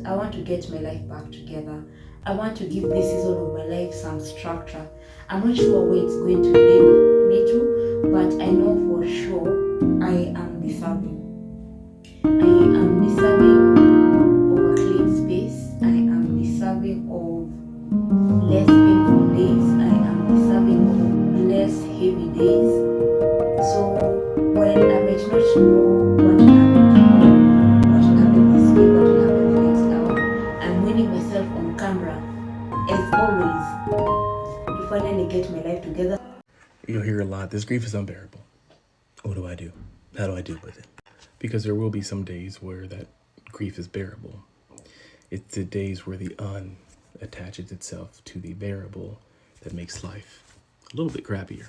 I want to get my life back together. I want to give this season of my life some structure. I'm not sure where it's going to lead me to, but I know for sure I am deserving. I am deserving of a clean space. I am deserving of less painful days. I am deserving of less heavy days. So when I might not know what will happen tomorrow, what will happen this week, what will happen the next hour, I'm winning myself on camera, as always, to finally get my life together. You'll hear a lot, this grief is unbearable. What do I do? How do I deal with it? Because there will be some days where that grief is bearable. It's the days where the attaches itself to the bearable that makes life a little bit crappier.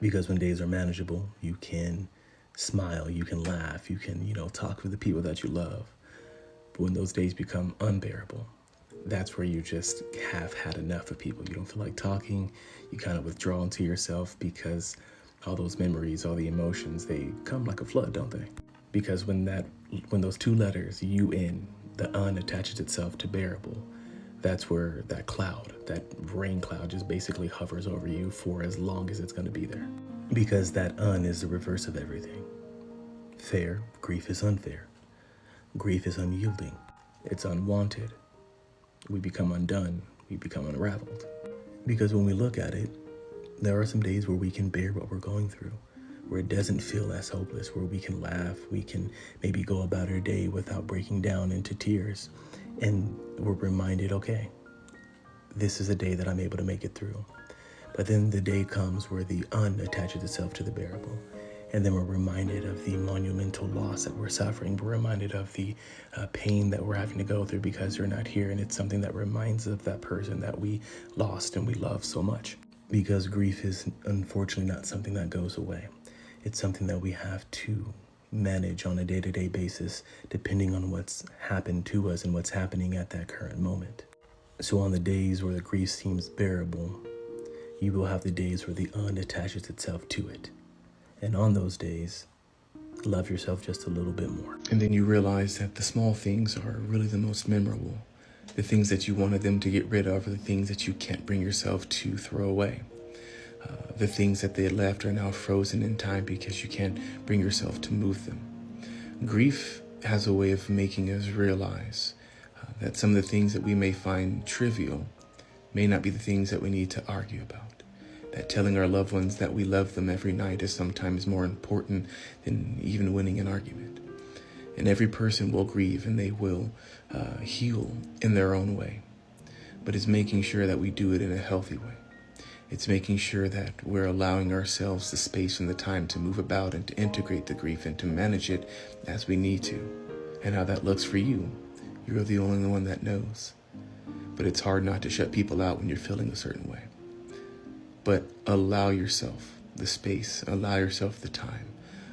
Because when days are manageable, you can smile, you can laugh, you can, talk with the people that you love. But when those days become unbearable, that's where you just have had enough of people. You don't feel like talking. You kind of withdraw into yourself because all those memories, all the emotions, they come like a flood, don't they? Because when those two letters, UN, the attaches itself to bearable, that's where that cloud, that rain cloud just basically hovers over you for as long as it's going to be there. Because that is the reverse of everything. Fair, grief is unfair. Grief is unyielding. It's unwanted. We become undone. We become unraveled. Because when we look at it, there are some days where we can bear what we're going through, where it doesn't feel as hopeless, where we can laugh, we can maybe go about our day without breaking down into tears. And we're reminded, okay, this is a day that I'm able to make it through. But then the day comes where the attaches itself to the bearable. And then we're reminded of the monumental loss that we're suffering. We're reminded of the pain that we're having to go through because they're not here. And it's something that reminds us of that person that we lost and we love so much. Because grief is unfortunately not something that goes away. It's something that we have to manage on a day-to-day basis, depending on what's happened to us and what's happening at that current moment. So on the days where the grief seems bearable, you will have the days where the attaches itself to it. And on those days, love yourself just a little bit more. And then you realize that the small things are really the most memorable. The things that you wanted them to get rid of are the things that you can't bring yourself to throw away. The things that they left are now frozen in time because you can't bring yourself to move them. Grief has a way of making us realize that some of the things that we may find trivial may not be the things that we need to argue about. That telling our loved ones that we love them every night is sometimes more important than even winning an argument. And every person will grieve and they will heal in their own way. But it's making sure that we do it in a healthy way. It's making sure that we're allowing ourselves the space and the time to move about and to integrate the grief and to manage it as we need to. And how that looks for you, you're the only one that knows. But it's hard not to shut people out when you're feeling a certain way. But allow yourself the space, allow yourself the time,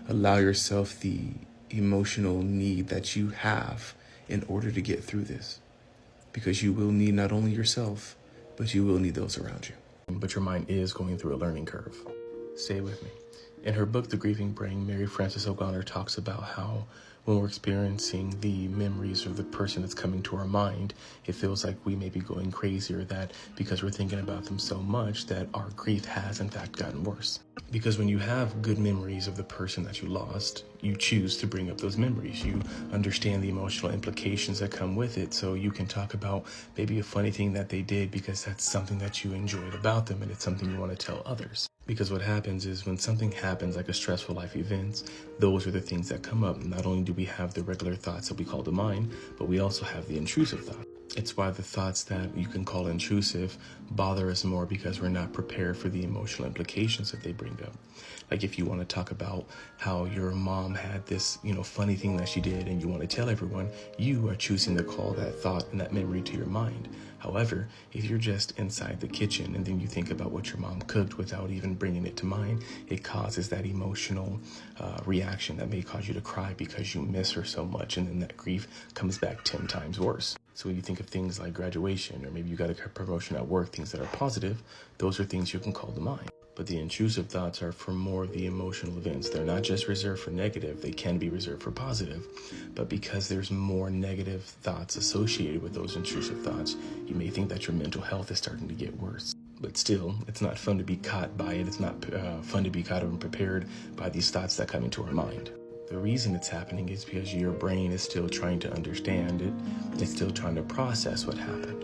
allow yourself the emotional need that you have in order to get through this. Because you will need not only yourself, but you will need those around you. But your mind is going through a learning curve. Stay with me. In her book, The Grieving Brain, Mary Frances O'Connor talks about how when we're experiencing the memories of the person that's coming to our mind, it feels like we may be going crazy, or that because we're thinking about them so much that our grief has in fact gotten worse. Because when you have good memories of the person that you lost, you choose to bring up those memories. You understand the emotional implications that come with it, so you can talk about maybe a funny thing that they did because that's something that you enjoyed about them and it's something you want to tell others. Because what happens is when something happens like a stressful life event, those are the things that come up. Not only do we have the regular thoughts that we call the mind, but we also have the intrusive thought. It's why the thoughts that you can call intrusive bother us more, because we're not prepared for the emotional implications that they bring up. Like if you want to talk about how your mom had this, funny thing that she did and you want to tell everyone, you are choosing to call that thought and that memory to your mind. However, if you're just inside the kitchen and then you think about what your mom cooked without even bringing it to mind, it causes that emotional reaction that may cause you to cry because you miss her so much, and then that grief comes back 10 times worse. So when you think of things like graduation, or maybe you got a promotion at work, things that are positive, those are things you can call to mind. But the intrusive thoughts are for more of the emotional events. They're not just reserved for negative, they can be reserved for positive. But because there's more negative thoughts associated with those intrusive thoughts, you may think that your mental health is starting to get worse. But still, it's not fun to be caught by it. It's not fun to be caught and prepared by these thoughts that come into our mind. The reason it's happening is because your brain is still trying to understand it. It's still trying to process what happened.